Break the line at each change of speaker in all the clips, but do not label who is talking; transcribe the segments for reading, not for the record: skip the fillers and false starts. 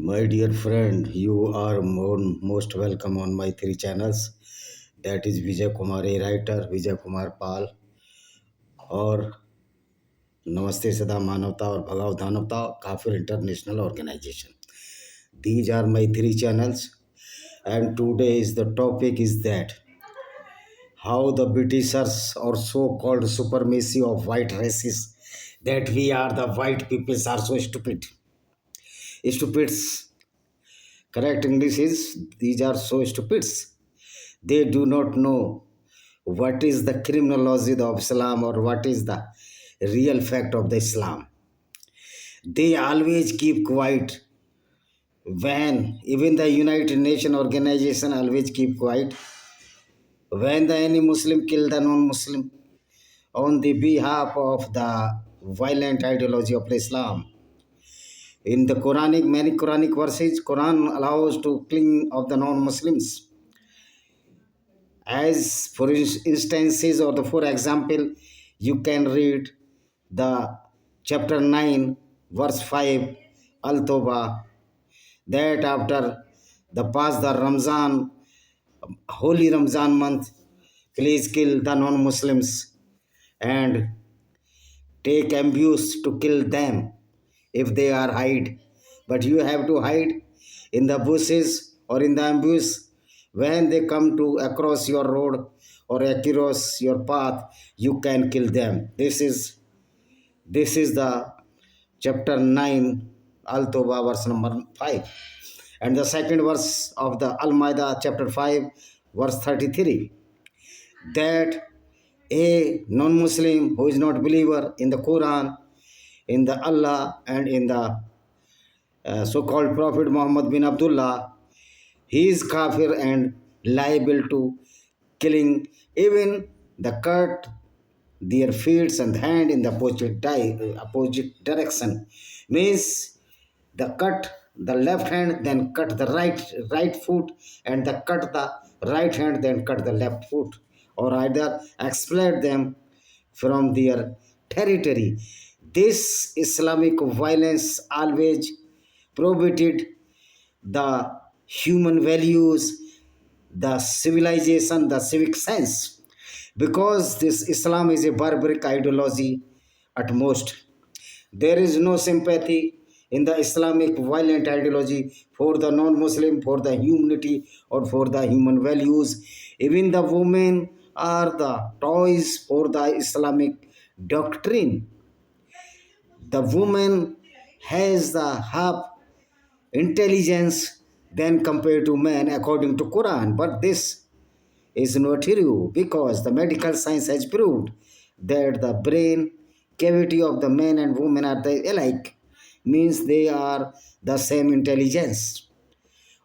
My dear friend, you are most welcome on my three channels. That is Vijay Kumar, a writer, Vijay Kumar Pal, और Namaste Sada Manavta और Bhagav Dhanavta Kafir International Organization. These are my three channels, and today's the topic is that how the Britishers or so-called supremacy of white races, that we are the white peoples are so stupid. Stupids. Correct English is these are so stupids. They do not know what is the criminology of Islam or what is the real fact of the Islam. They always keep quiet when even the United Nations organization always keep quiet when the any Muslim kill the non-Muslim on the behalf of the violent ideology of Islam. In the Quranic, many Quranic verses, Quran allows to killing of the non-Muslims. As for instances or the for example, you can read the chapter 9, verse 5, Al Toba, that after the past the Ramzan, holy Ramzan month, please kill the non-Muslims and take ambush to kill them if they are hide. But you have to hide in the bushes or in the ambush when they come to across your road or across your path, you can kill them. This is the chapter 9, Al Toba, verse number 5. And the second verse of the Al Maida, chapter 5, verse 33. That a non-Muslim who is not believer in the Quran, in the Allah, and in the so-called Prophet Muhammad bin Abdullah, he is kafir and liable to killing even the cut their feet and hand in the opposite direction. Means the cut the left hand, then cut the right foot, and the cut the right hand, then cut the left foot, or either expel them from their territory. This Islamic violence always prohibited the human values, the civilization, the civic sense, because this Islam is a barbaric ideology at most. There is no sympathy in the Islamic violent ideology for the non-Muslim, for the humanity, or for the human values. Even the women are the toys for the Islamic doctrine. The woman has the half intelligence than compared to men according to Quran. But this is not true because the medical science has proved that the brain cavity of the men and women are alike, means they are the same intelligence.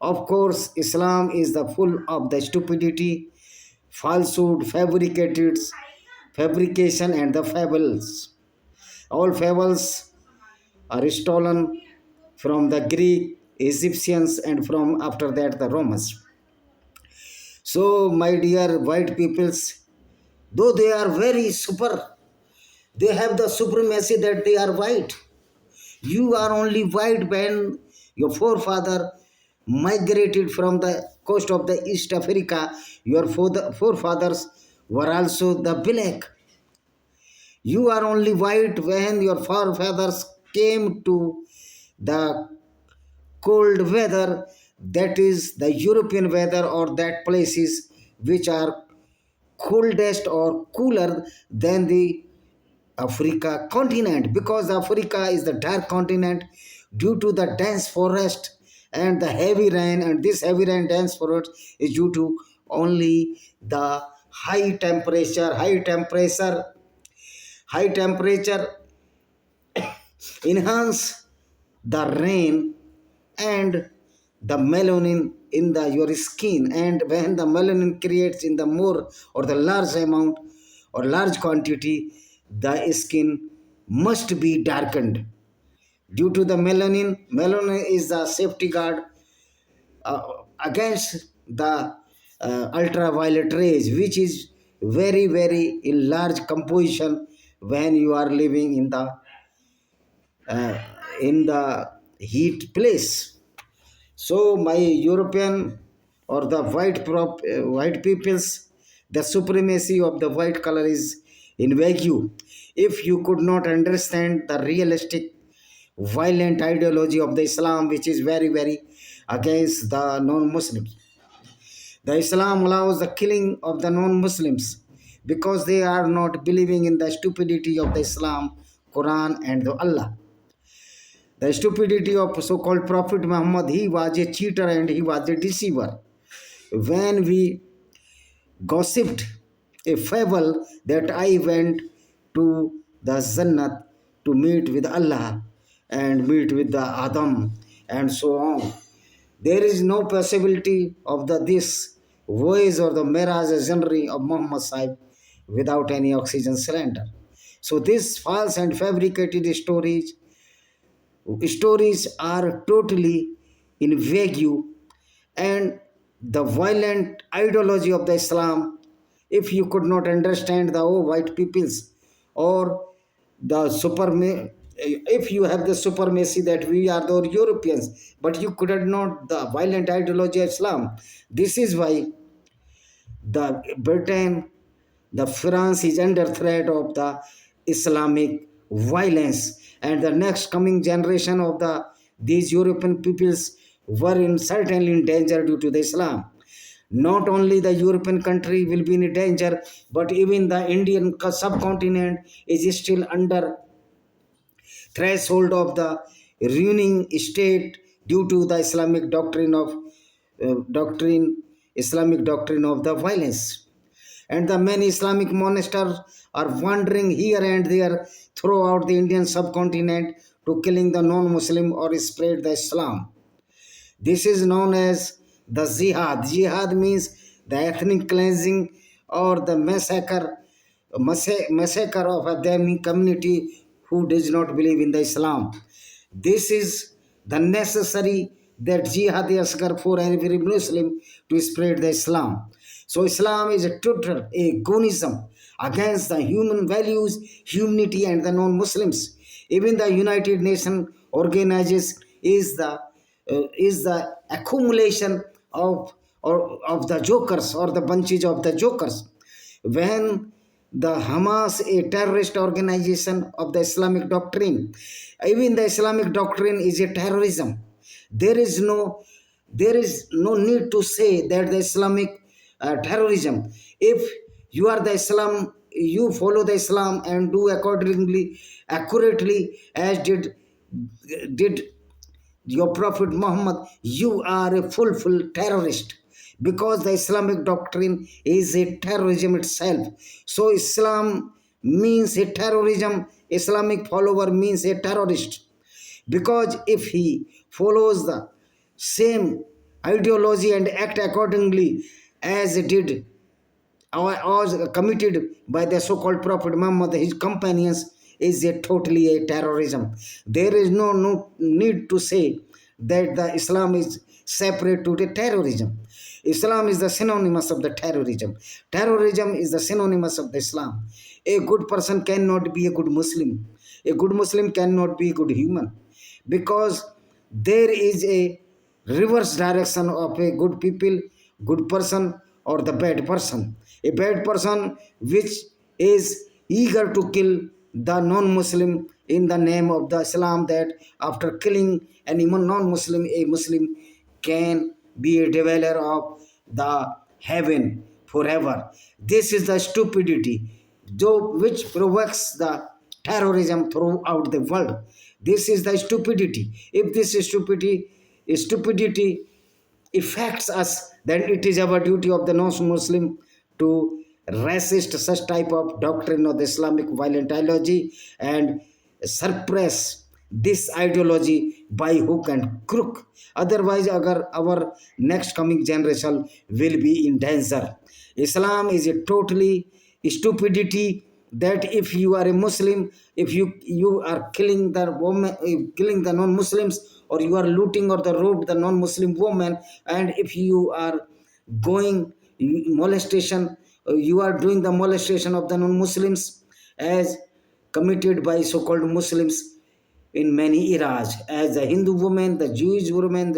Of course, Islam is the full of the stupidity, falsehood, fabrication, and the fables. All fables are stolen from the Greek, Egyptians, and from after that the Romans. So, my dear white peoples, though they are very super, they have the supremacy that they are white. You are only white when your forefather migrated from the coast of the East Africa. Your forefathers were also the black. You are only white when your forefathers came to the cold weather, that is the European weather, or that places which are coldest or cooler than the Africa continent, because Africa is the dark continent due to the dense forest and the heavy rain, and this heavy rain dense forest is due to only the high temperature enhance the rain and the melanin in the your skin, and when the melanin creates in the more or the large amount or large quantity, the skin must be darkened due to the melanin is the safety guard uh, against the ultraviolet rays, which is very very in large composition when you are living uh, in the heat place. So my European or the white peoples, the supremacy of the white color is in vague. If you could not understand the realistic violent ideology of the Islam, which is very, very against the non-Muslims. The Islam allows the killing of the non-Muslims because they are not believing in the stupidity of the Islam, Quran, and the Allah. The stupidity of so-called Prophet Muhammad, he was a cheater and he was a deceiver. When we gossiped a fable that I went to the Jannat to meet with Allah and meet with the Adam and so on. There is no possibility of this voice or the mirage genre of Muhammad Sahib without any oxygen cylinder. So these false and fabricated stories are totally in vague, and the violent ideology of the Islam, if you could not understand the white peoples or the if you have the supremacy that we are the Europeans, but you could not the violent ideology of Islam. This is why the Britain, the France is under threat of the Islamic violence, and the next coming generation of these European peoples were certainly in danger due to the Islam. Not only the European country will be in danger, but even the Indian subcontinent is still under threshold of the ruining state due to the doctrine, Islamic doctrine of the violence. And the many Islamic monasteries are wandering here and there throughout the Indian subcontinent to killing the non-Muslim or spread the Islam. This is known as the jihad. Jihad means the ethnic cleansing or the massacre of a Dhammi community who does not believe in the Islam. This is the necessary that jihad asgar for every Muslim to spread the Islam. So Islam is a total agonism against the human values, humanity, and the non-Muslims. Even the United Nations organizes is the accumulation of the jokers or the bunches of the jokers. When the Hamas, a terrorist organization of the Islamic doctrine, even the Islamic doctrine is a terrorism. There is no there is no need to say that the Islamic terrorism. If you are the Islam, you follow the Islam and do accordingly, accurately as did your Prophet Muhammad, you are a full terrorist because the Islamic doctrine is a terrorism itself. So Islam means a terrorism, Islamic follower means a terrorist. Because if he follows the same ideology and act accordingly as it did was committed by the so-called Prophet Muhammad, his companions, is a totally a terrorism. There is no need to say that the Islam is separate to the terrorism. Islam is the synonymous of the terrorism. Terrorism is the synonymous of the Islam. A good person cannot be a good Muslim. A good Muslim cannot be a good human because there is a reverse direction of a good people, good person, or the bad person. A bad person which is eager to kill the non-Muslim in the name of the Islam, that after killing any non-Muslim, a Muslim can be a dweller of the heaven forever. This is the stupidity which provokes the terrorism throughout the world. This is the stupidity. If this stupidity affects us, then it is our duty of the non-Muslim to resist such type of doctrine of the Islamic violent ideology and suppress this ideology by hook and crook. Otherwise, our next coming generation will be in danger. Islam is a totally stupidity that if you are a Muslim, if you are killing the woman, killing the non-Muslims, or you are looting or the rob the non-Muslim woman, and if you are going molestation, you are doing the molestation of the non-Muslims as committed by so-called Muslims in many eras, as the Hindu woman, the Jewish woman,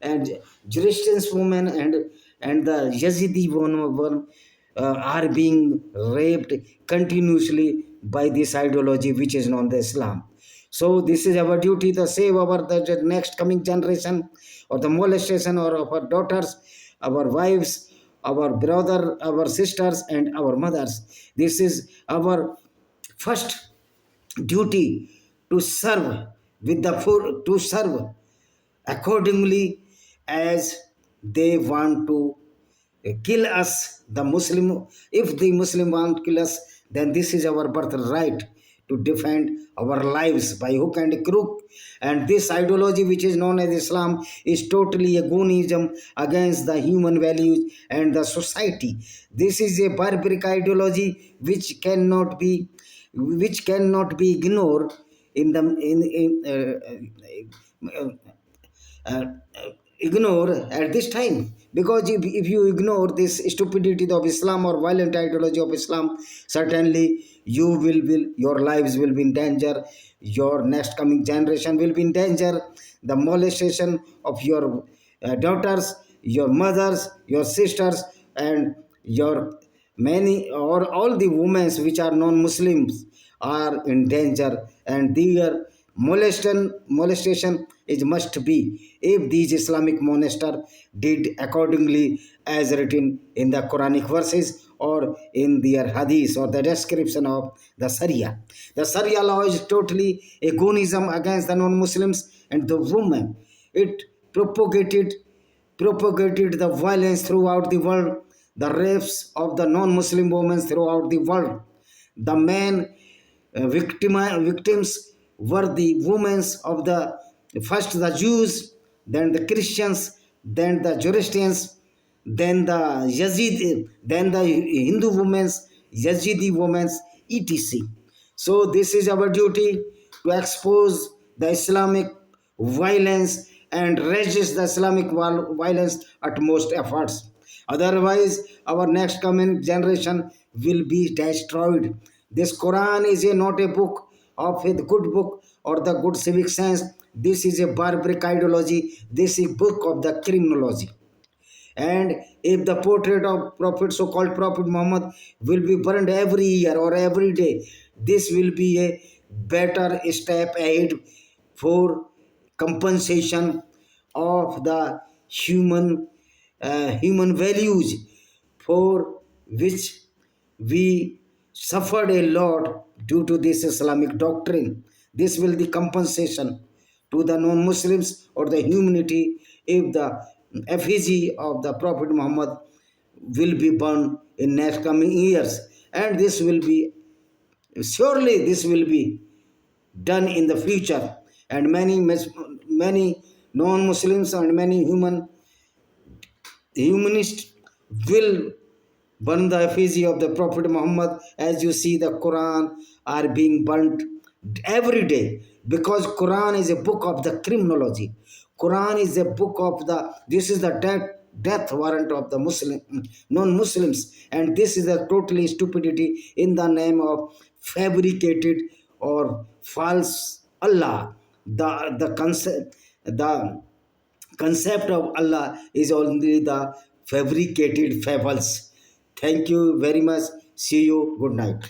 and Jerusalem women and the Yazidi woman are being raped continuously by this ideology which is known as Islam. So this is our duty to save our the next coming generation, or the molestation or of our daughters, our wives, our brother, our sisters, and our mothers. This is our first duty, to serve with the to serve accordingly as they want to kill us, the Muslim. If the Muslim want to kill us, then this is our birthright to defend our lives by hook and crook. And this ideology which is known as Islam is totally a goonism against the human values and the society. This is a barbaric ideology which cannot be ignored in the uh, uh, ignore at this time, because if you ignore this stupidity of Islam or violent ideology of Islam, certainly your lives will be in danger, your next coming generation will be in danger. The molestation of your daughters, your mothers, your sisters, and your many or all the women which are non-Muslims are in danger, and their molestation is must be, if these Islamic monasters did accordingly as written in the Quranic verses or in their hadith or the description of the Sharia. The Sharia law is totally agonism against the non-Muslims and the women. It propagated the violence throughout the world, the rapes of the non-Muslim women throughout the world. The main victims were the women of the first the Jews, then the Christians, then the Zoroastrians, then the Yazidi, then the Hindu women, Yazidi women, etc. So this is our duty, to expose the Islamic violence and resist the Islamic violence at most efforts. Otherwise, our next coming generation will be destroyed. This Quran is not a book of a good book or the good civic sense. This is a barbaric ideology. This is book of the criminology. And if the portrait of Prophet, so-called Prophet Muhammad, will be burned every year or every day, this will be a better step ahead for compensation of the human values, for which we suffered a lot due to this Islamic doctrine. This will be compensation to the non-Muslims or the humanity if the effigy of the Prophet Muhammad will be burned in next coming years. And this will be, surely this will be done in the future. And many non-Muslims and many humanists will burn the effigy of the Prophet Muhammad. As you see, the Quran are being burnt every day, because Quran is a book of the criminology. Quran is a book of the, this is the death warrant of the Muslim non-Muslims, and this is a totally stupidity in the name of fabricated or false Allah. The concept of Allah is only the fabricated fables. Thank you very much. See you. Good night.